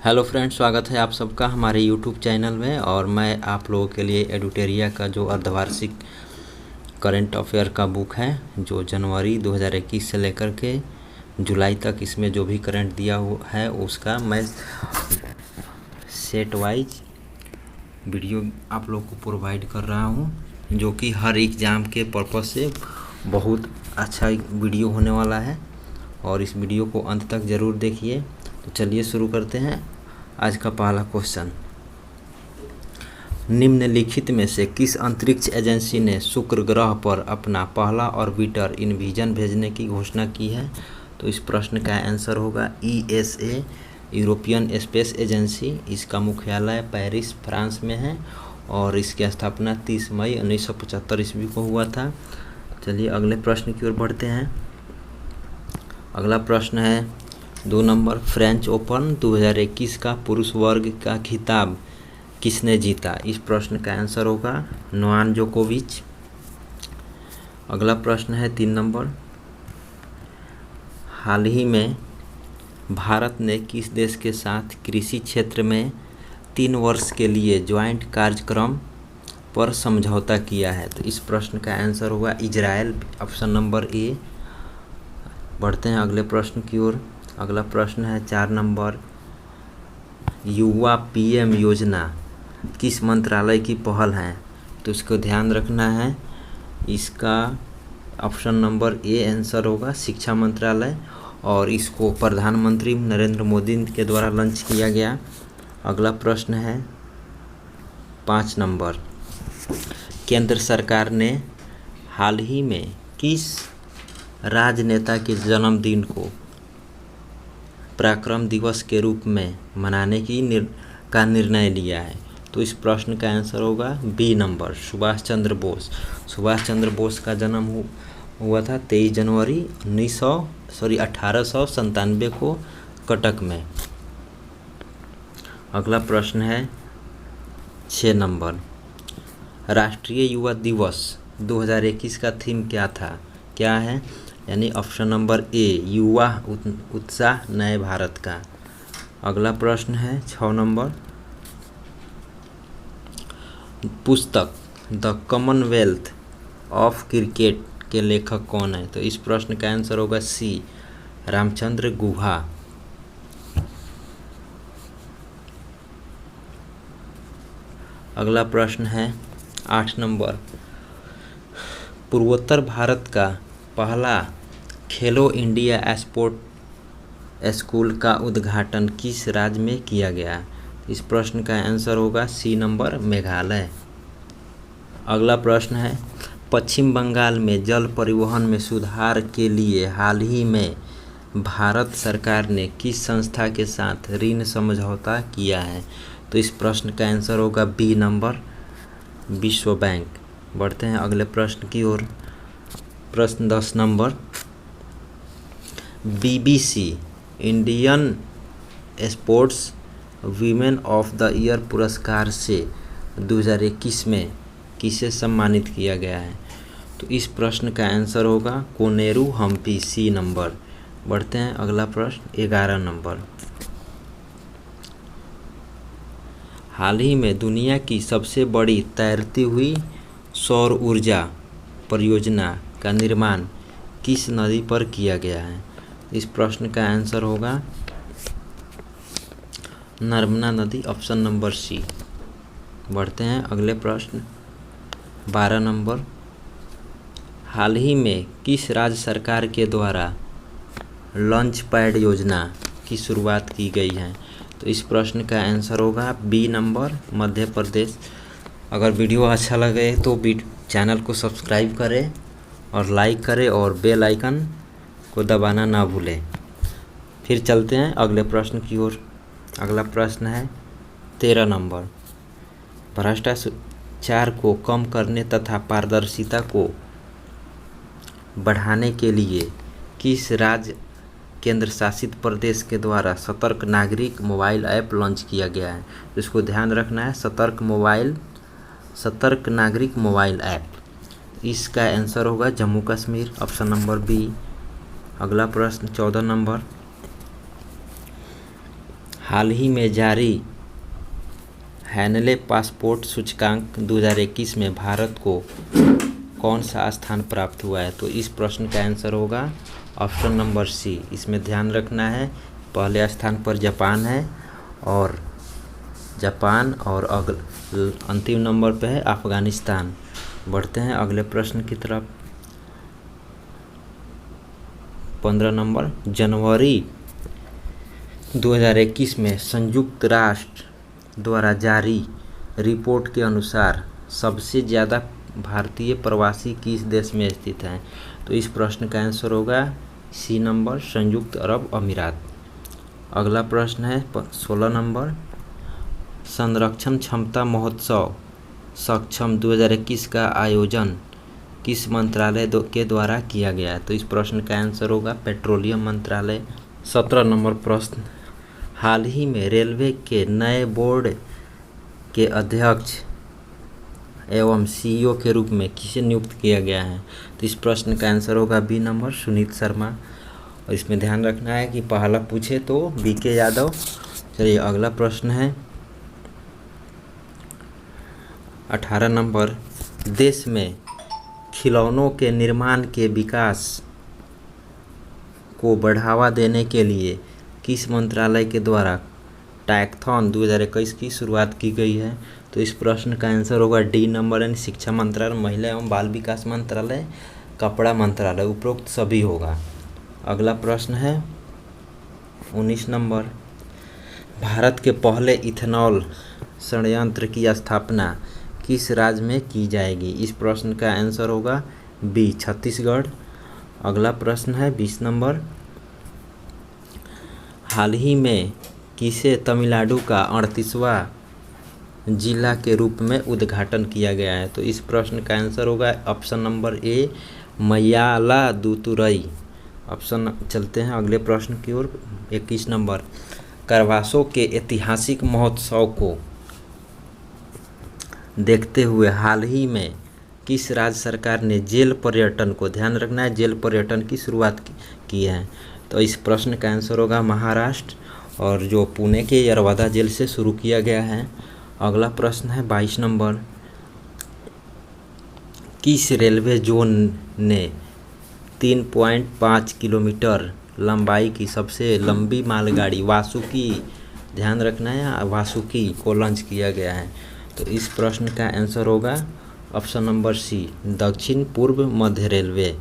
Hello friends, स्वागत है आप सबका हमारे यूट्यूब चैनल में। और मैं आप लोगों के लिए एडुटेरिया का जो अर्धवार्षिक करंट अफेयर का बुक है, जो जनवरी 2021 से लेकर के जुलाई तक इसमें जो भी करंट दिया हुआ है उसका मैं सेट वाइज वीडियो आप लोग को प्रोवाइड कर रहा हूं, जो कि हर एग्ज़ाम के पर्पज़ से बहुत अच्छा वीडियो होने वाला है। और इस वीडियो को अंत तक ज़रूर देखिए। तो चलिए शुरू करते हैं। आज का पहला क्वेश्चन, निम्नलिखित में से किस अंतरिक्ष एजेंसी ने शुक्र ग्रह पर अपना पहला ऑर्बिटर इनविजन भेजने की घोषणा की है? तो इस प्रश्न का आंसर होगा ESA, यूरोपियन स्पेस एजेंसी। इसका मुख्यालय पेरिस, फ्रांस में है और इसकी स्थापना 30 मई 1975 ईस्वी को हुआ था। चलिए अगले प्रश्न की ओर बढ़ते हैं। अगला प्रश्न है 2 नंबर, फ्रेंच ओपन 2021 का पुरुष वर्ग का खिताब किसने जीता? इस प्रश्न का आंसर होगा नोवाक जोकोविच। अगला प्रश्न है 3 नंबर, हाल ही में भारत ने किस देश के साथ कृषि क्षेत्र में 3 वर्ष के लिए ज्वाइंट कार्यक्रम पर समझौता किया है? तो इस प्रश्न का आंसर होगा इजराइल, ऑप्शन नंबर ए। बढ़ते हैं अगले प्रश्न की ओर। अगला प्रश्न है 4 नंबर, युवा PM योजना किस मंत्रालय की पहल है? तो इसको ध्यान रखना है। इसका ऑप्शन नंबर ए आंसर होगा शिक्षा मंत्रालय और इसको प्रधानमंत्री नरेंद्र मोदी के द्वारा लॉन्च किया गया। अगला प्रश्न है 5 नंबर, केंद्र सरकार ने हाल ही में किस राजनेता के जन्मदिन को पराक्रम दिवस के रूप में मनाने का निर्णय लिया है? तो इस प्रश्न का आंसर होगा बी नंबर, सुभाष चंद्र बोस। सुभाष चंद्र बोस का जन्म हुआ था 23 जनवरी 1897 को कटक में। अगला प्रश्न है 6 नंबर, राष्ट्रीय युवा दिवस 2021 का थीम क्या है? यानी ऑप्शन नंबर ए, युवा उत्साह नए भारत का। अगला प्रश्न है 6 नंबर, पुस्तक द कॉमनवेल्थ ऑफ क्रिकेट के लेखक कौन है? तो इस प्रश्न का आंसर होगा सी, रामचंद्र गुहा। अगला प्रश्न है 8 नंबर, पूर्वोत्तर भारत का पहला खेलो इंडिया स्पोर्ट स्कूल का उद्घाटन किस राज्य में किया गया? इस प्रश्न का आंसर होगा सी नंबर, मेघालय। अगला प्रश्न है, पश्चिम बंगाल में जल परिवहन में सुधार के लिए हाल ही में भारत सरकार ने किस संस्था के साथ ऋण समझौता किया है? तो इस प्रश्न का आंसर होगा बी नंबर, विश्व बैंक। बढ़ते हैं अगले प्रश्न की ओर। प्रश्न 10 number, BBC Indian sports women of the year पुरस्कार से 2021 में किसे सम्मानित किया गया है? तो इस प्रश्न का आंसर होगा कोनेरू हम्पी, सी नंबर। बढ़ते हैं अगला प्रश्न 11 नंबर, हाल ही में दुनिया की सबसे बड़ी तैरती हुई सौर ऊर्जा परियोजना का निर्माण किस नदी पर किया गया है? इस प्रश्न का आंसर होगा नर्मदा नदी, ऑप्शन नंबर सी। बढ़ते हैं अगले प्रश्न 12 नंबर, हाल ही में किस राज्य सरकार के द्वारा लॉन्च पैड योजना की शुरुआत की गई है? तो इस प्रश्न का आंसर होगा बी नंबर, मध्य प्रदेश। अगर वीडियो अच्छा लगे तो चैनल को सब्सक्राइब करें और लाइक करें और बेल आइकन को दबाना ना भूलें। फिर चलते हैं अगले प्रश्न की ओर। अगला प्रश्न है 13 नंबर, भ्रष्टाचार को कम करने तथा पारदर्शिता को बढ़ाने के लिए किस राज्य केंद्र शासित प्रदेश के द्वारा सतर्क नागरिक मोबाइल ऐप लॉन्च किया गया है? इसको ध्यान रखना है, सतर्क नागरिक मोबाइल ऐप। इसका आंसर होगा Jammu Kashmir, option number B. अगला प्रश्न 14 नंबर, हाल ही में जारी हैनले पासपोर्ट सूचकांक 2021 में भारत को कौन सा स्थान प्राप्त हुआ है? तो इस प्रश्न का आंसर होगा ऑप्शन नंबर सी। इसमें ध्यान रखना है पहले स्थान पर जापान है और अंतिम नंबर पे है अफगानिस्तान। बढ़ते हैं अगले प्रश्न की तरफ। 15 नंबर, जनवरी 2021 में संयुक्त राष्ट्र द्वारा जारी रिपोर्ट के अनुसार सबसे ज़्यादा भारतीय प्रवासी किस देश में स्थित हैं? तो इस प्रश्न का आंसर होगा सी नंबर, संयुक्त अरब अमीरात। अगला प्रश्न है 16 नंबर, संरक्षण क्षमता महोत्सव सक्षम 2021 का आयोजन किस मंत्रालय के द्वारा किया गया है? तो इस प्रश्न का आंसर होगा पेट्रोलियम मंत्रालय। 17 नंबर प्रश्न, हाल ही में रेलवे के नए बोर्ड के अध्यक्ष एवं सीईओ के रूप में किसे नियुक्त किया गया है? तो इस प्रश्न का आंसर होगा बी नंबर, सुनीत शर्मा। और इसमें ध्यान रखना है कि पहला पूछे तो बीके यादव। चलिए अगला प्रश्न है 18 नंबर, देश में खिलौनों के निर्माण के विकास को बढ़ावा देने के लिए किस मंत्रालय के द्वारा टैक्थॉन 2021 की शुरुआत की गई है? तो इस प्रश्न का आंसर होगा डी नंबर, यानी शिक्षा मंत्रालय, महिला एवं बाल विकास मंत्रालय, कपड़ा मंत्रालय, उपरोक्त सभी होगा। अगला प्रश्न है 19 नंबर, भारत के पहले इथेनॉल संयंत्र की स्थापना किस राज्य में की जाएगी? इस प्रश्न का आंसर होगा बी, छत्तीसगढ़। अगला प्रश्न है 20 नंबर, हाल ही में किसे तमिलनाडु का 38वां जिला के रूप में उद्घाटन किया गया है? तो इस प्रश्न का आंसर होगा ऑप्शन नंबर ए, मय्यालादुतुरई। ऑप्शन चलते हैं अगले प्रश्न की ओर। 21 नंबर, करवासो के ऐतिहासिक महोत्सव को देखते हुए हाल ही में किस राज्य सरकार ने जेल पर्यटन को, ध्यान रखना है, जेल पर्यटन की शुरुआत की है? तो इस प्रश्न का आंसर होगा महाराष्ट्र, और जो पुणे के यरवदा जेल से शुरू किया गया है। अगला प्रश्न है 22 नंबर, किस रेलवे जोन ने 3.5 किलोमीटर लंबाई की सबसे लंबी मालगाड़ी वासुकी, ध्यान रखना है, वासुकी को लॉन्च किया गया है? तो इस प्रश्न का आंसर होगा ऑप्शन नंबर सी, दक्षिण पूर्व मध्य रेलवे।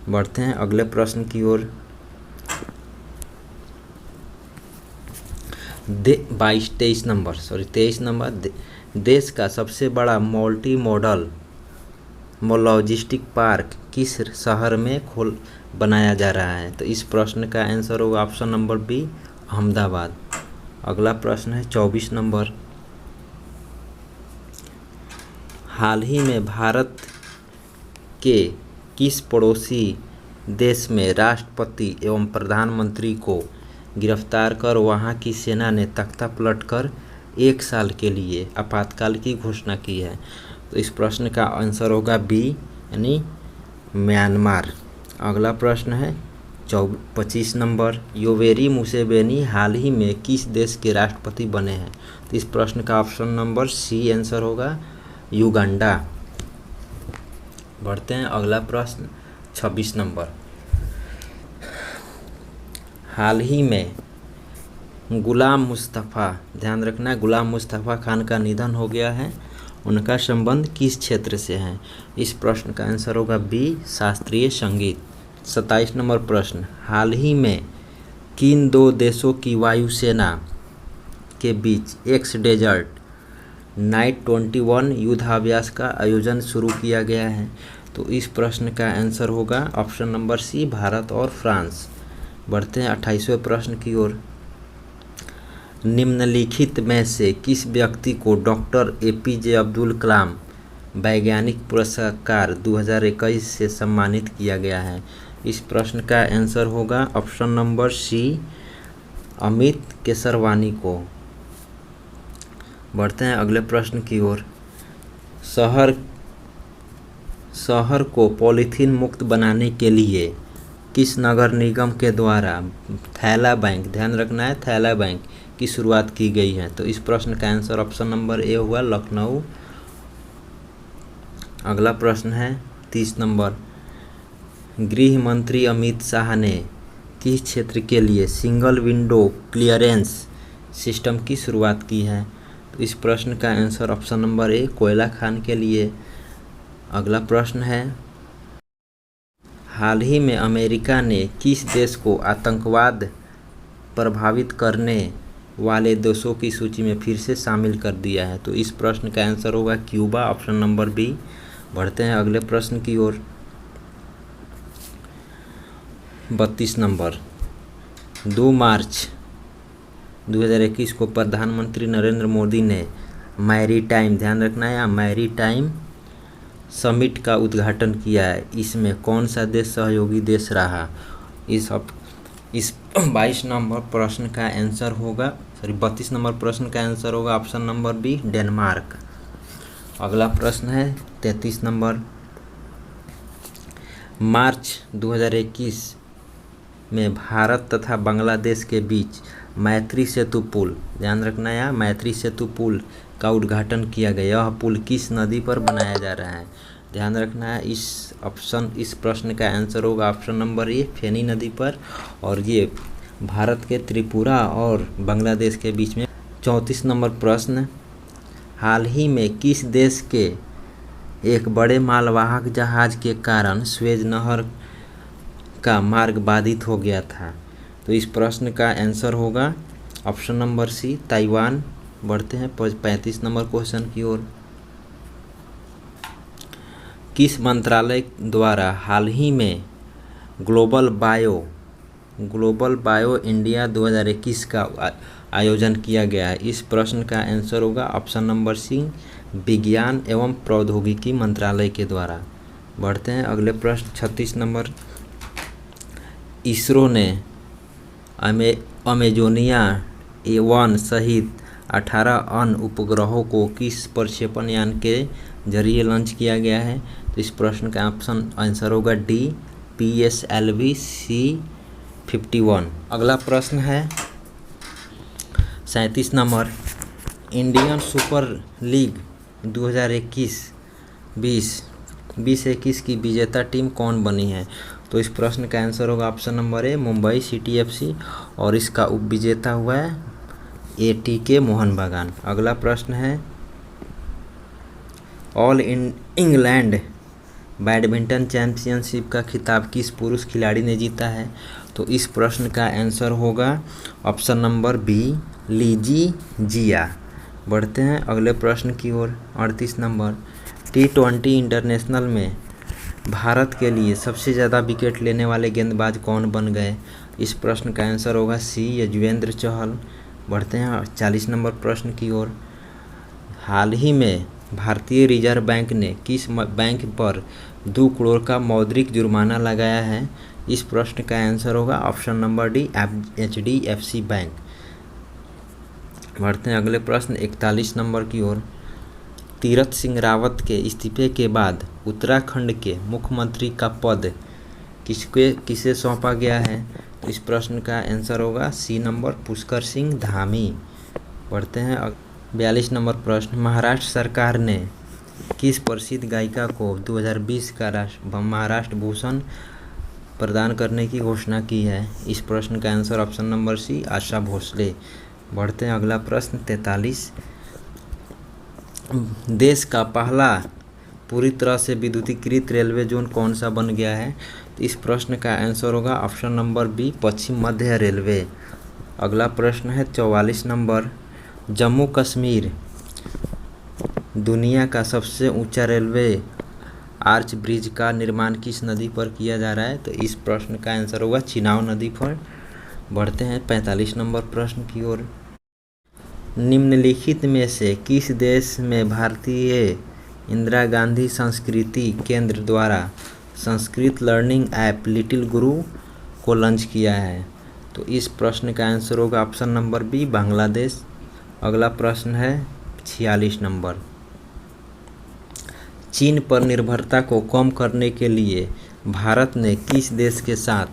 बढ़ते हैं अगले प्रश्न की ओर। 23 नंबर, देश का सबसे बड़ा मल्टी मॉडल लॉजिस्टिक पार्क किस शहर में बनाया जा रहा है? तो इस प्रश्न का आंसर होगा ऑप्शन नंबर बी, अहमदाबाद। अगला प्रश्न है 24 नंबर, हाल ही में भारत के किस पड़ोसी देश में राष्ट्रपति एवं प्रधानमंत्री को गिरफ्तार कर वहां की सेना ने तख्ता पलटकर 1 साल के लिए आपातकाल की घोषणा की है? तो इस प्रश्न का आंसर होगा बी, यानी म्यांमार। अगला प्रश्न है 25 नंबर, योवेरी मुसेवेनी हाल ही में किस देश के राष्ट्रपति बने हैं? तो इस प्रश्न का ऑप्शन नंबर सी आंसर होगा युगांडा। बढ़ते हैं अगला प्रश्न 26 नंबर, हाल ही में गुलाम मुस्तफ़ा, ध्यान रखना है, गुलाम मुस्तफ़ा खान का निधन हो गया है, उनका संबंध किस क्षेत्र से है? इस प्रश्न का आंसर होगा बी, शास्त्रीय संगीत। 27 नंबर प्रश्न, हाल ही में किन 2 देशों की वायुसेना के बीच एक्स डेजर्ट नाइट 21 युद्धाभ्यास का आयोजन शुरू किया गया है? तो इस प्रश्न का आंसर होगा ऑप्शन नंबर सी, भारत और फ्रांस। बढ़ते हैं 28वें प्रश्न की ओर। निम्नलिखित में से किस व्यक्ति को डॉक्टर एपीजे अब्दुल कलाम वैज्ञानिक पुरस्कार 2021 से सम्मानित किया गया है? इस प्रश्न का आंसर होगा option number C, Amit Kesarwani को। बढ़ते हैं अगले प्रश्न की ओर। शहर को पॉलीथीन मुक्त बनाने के लिए किस नगर निगम के द्वारा थैला बैंक, ध्यान रखना है, थैला बैंक की शुरुआत की गई है? तो इस प्रश्न का आंसर ऑप्शन नंबर ए हुआ लखनऊ। अगला प्रश्न है 30 नंबर। गृह मंत्री अमित शाह ने किस क्षेत्र के लिए सिंगल विंडो क्लियरेंस सिस्टम की शुरुआत की है? तो इस प्रश्न का आंसर ऑप्शन नंबर ए कोयला खान के लिए। अगला प्रश्न है, हाल ही में अमेरिका ने किस देश को आतंकवाद प्रभावित करने वाले देशों की सूची में फिर से शामिल कर दिया है? तो इस प्रश्न का आंसर होगा क्यूबा, ऑप्शन नंबर बी। बढ़ते हैं अगले प्रश्न की ओर। 32 नंबर। 2 मार्च 2021 को प्रधानमंत्री नरेंद्र मोदी ने मैरीटाइम, ध्यान रखना है, मैरीटाइम समिट का उद्घाटन किया है। इसमें कौन सा देश सहयोगी देश रहा? इस 22 नंबर प्रश्न का आंसर होगा, 32 नंबर प्रश्न का आंसर होगा ऑप्शन नंबर बी डेनमार्क। अगला प्रश्न है 33 नंबर। मार्च 2021 में भारत तथा बांग्लादेश के बीच मैत्री सेतु पुल, ध्यान रखना है, मैत्री सेतु पुल का उद्घाटन किया गया। यह पुल किस नदी पर बनाया जा रहा है? ध्यान रखना है, इस प्रश्न का आंसर होगा ऑप्शन नंबर ए फेनी नदी पर, और ये भारत के त्रिपुरा और बांग्लादेश के बीच में। 34 नंबर प्रश्न। हाल ही में किस देश के एक बड़े मालवाहक जहाज के कारण स्वेज नहर का मार्ग बाधित हो गया था? तो इस प्रश्न का आंसर होगा ऑप्शन नंबर सी ताइवान। बढ़ते हैं 35 नंबर क्वेश्चन की ओर। किस मंत्रालय द्वारा हाल ही में ग्लोबल बायो इंडिया 2021 का आयोजन किया गया है? इस प्रश्न का आंसर होगा ऑप्शन नंबर सी विज्ञान एवं प्रौद्योगिकी मंत्रालय के द्वारा। बढ़ते हैं अगले प्रश्न 36 नंबर। इसरो ने अमेजोनिया A1 सहित 18 अन्य उपग्रहों को किस प्रक्षेपण यान के जरिए लॉन्च किया गया है? तो इस प्रश्न का ऑप्शन आंसर होगा डी PSLV C51। अगला प्रश्न है 37 नंबर। इंडियन सुपर लीग 2021 की विजेता टीम कौन बनी है? तो इस प्रश्न का आंसर होगा option number A Mumbai city FC, और इसका उपविजेता हुआ है ATK मोहन बागान। अगला प्रश्न है, ऑल इंग्लैंड बैडमिंटन चैंपियनशिप का खिताब किस पुरुष खिलाड़ी ने जीता है? तो इस प्रश्न का आंसर होगा ऑप्शन नंबर बी लीजी जिया। बढ़ते हैं अगले प्रश्न की ओर। 38 नंबर। T20 इंटरनेशनल में भारत के लिए सबसे ज़्यादा विकेट लेने वाले गेंदबाज कौन बन गए? इस प्रश्न का आंसर होगा सी युजवेंद्र चहल। बढ़ते हैं 40 नंबर प्रश्न की ओर। हाल ही में भारतीय रिजर्व बैंक ने किस बैंक पर 2 करोड़ का मौद्रिक जुर्माना लगाया है? इस प्रश्न का आंसर होगा option number D HDFC bank. बढ़ते हैं अगले प्रश्न 41 नंबर की ओर। तीरथ सिंह रावत के इस्तीफे के बाद उत्तराखंड के मुख्यमंत्री का पद किसे सौंपा गया है? तो इस प्रश्न का आंसर होगा सी नंबर पुष्कर सिंह धामी। बढ़ते हैं 42 नंबर प्रश्न। महाराष्ट्र सरकार ने किस प्रसिद्ध गायिका को 2020 का महाराष्ट्र भूषण प्रदान करने की घोषणा की है? इस प्रश्न का आंसर ऑप्शन नंबर सी आशा भोसले। बढ़ते हैं अगला प्रश्न 43। देश का पहला पूरी तरह से विद्युतीकृत रेलवे जोन कौन सा बन गया है? तो इस प्रश्न का आंसर होगा ऑप्शन नंबर बी पश्चिम मध्य रेलवे। अगला प्रश्न है 44 नंबर। जम्मू कश्मीर दुनिया का सबसे ऊंचा रेलवे आर्च ब्रिज का निर्माण किस नदी पर किया जा रहा है? तो इस प्रश्न का आंसर होगा चिनाब नदी पर। बढ़ते हैं 45 नंबर प्रश्न की ओर। निम्नलिखित में से किस देश में भारतीय इंदिरा गांधी संस्कृति केंद्र द्वारा संस्कृत लर्निंग ऐप लिटिल गुरु को लॉन्च किया है? तो इस प्रश्न का आंसर होगा ऑप्शन नंबर बी बांग्लादेश। अगला प्रश्न है 46 नंबर। चीन पर निर्भरता को कम करने के लिए भारत ने किस देश के साथ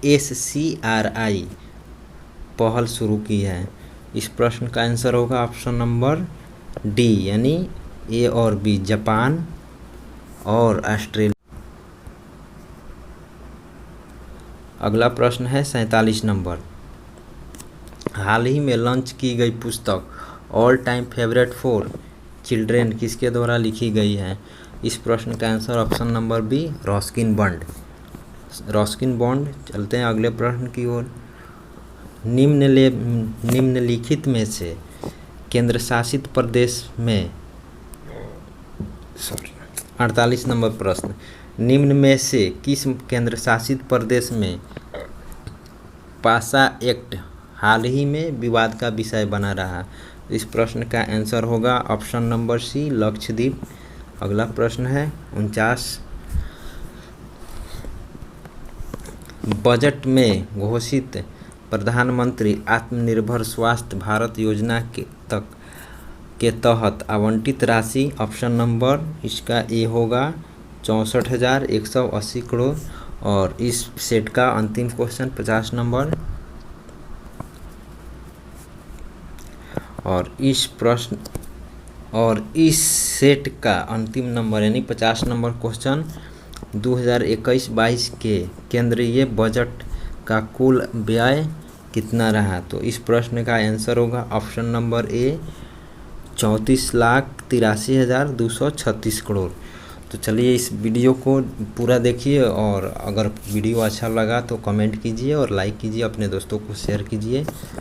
SCRI पहल शुरू की है? इस प्रश्न का आंसर होगा ऑप्शन नंबर डी यानी ए और बी, जापान और ऑस्ट्रेलिया। अगला प्रश्न है 47 नंबर। हाल ही में लॉन्च की गई पुस्तक all time favourite for children किसके द्वारा लिखी गई है? इस प्रश्न का answer option number B, Ruskin Bond. Ruskin Bond. चलते हैं अगले प्रश्न की ओर। निम्नलिखित में से केंद्र शासित प्रदेश में 48 नंबर प्रश्न। निम्न में से किस केंद्र शासित प्रदेश में पासा एक्ट हाल ही में विवाद का विषय बना रहा? इस प्रश्न का आंसर होगा ऑप्शन नंबर सी, लक्षद्वीप। अगला प्रश्न है 49। बजट में घोषित प्रधानमंत्री आत्मनिर्भर स्वास्थ्य भारत योजना के तहत आवंटित राशि ऑप्शन नंबर इसका ए होगा 64,180 करोड़। और इस सेट का अंतिम क्वेश्चन 50 नंबर। और इस सेट का अंतिम नंबर यानी 50 नंबर क्वेश्चन 2021-22 के केंद्रीय बजट का कुल व्यय कितना रहा? तो इस प्रश्न का आंसर होगा ऑप्शन नंबर ए 34,83,236 करोड़। तो चलिए इस वीडियो को पूरा देखिए और अगर वीडियो अच्छा लगा तो कमेंट कीजिए और लाइक कीजिए, अपने दोस्तों को शेयर कीजिए।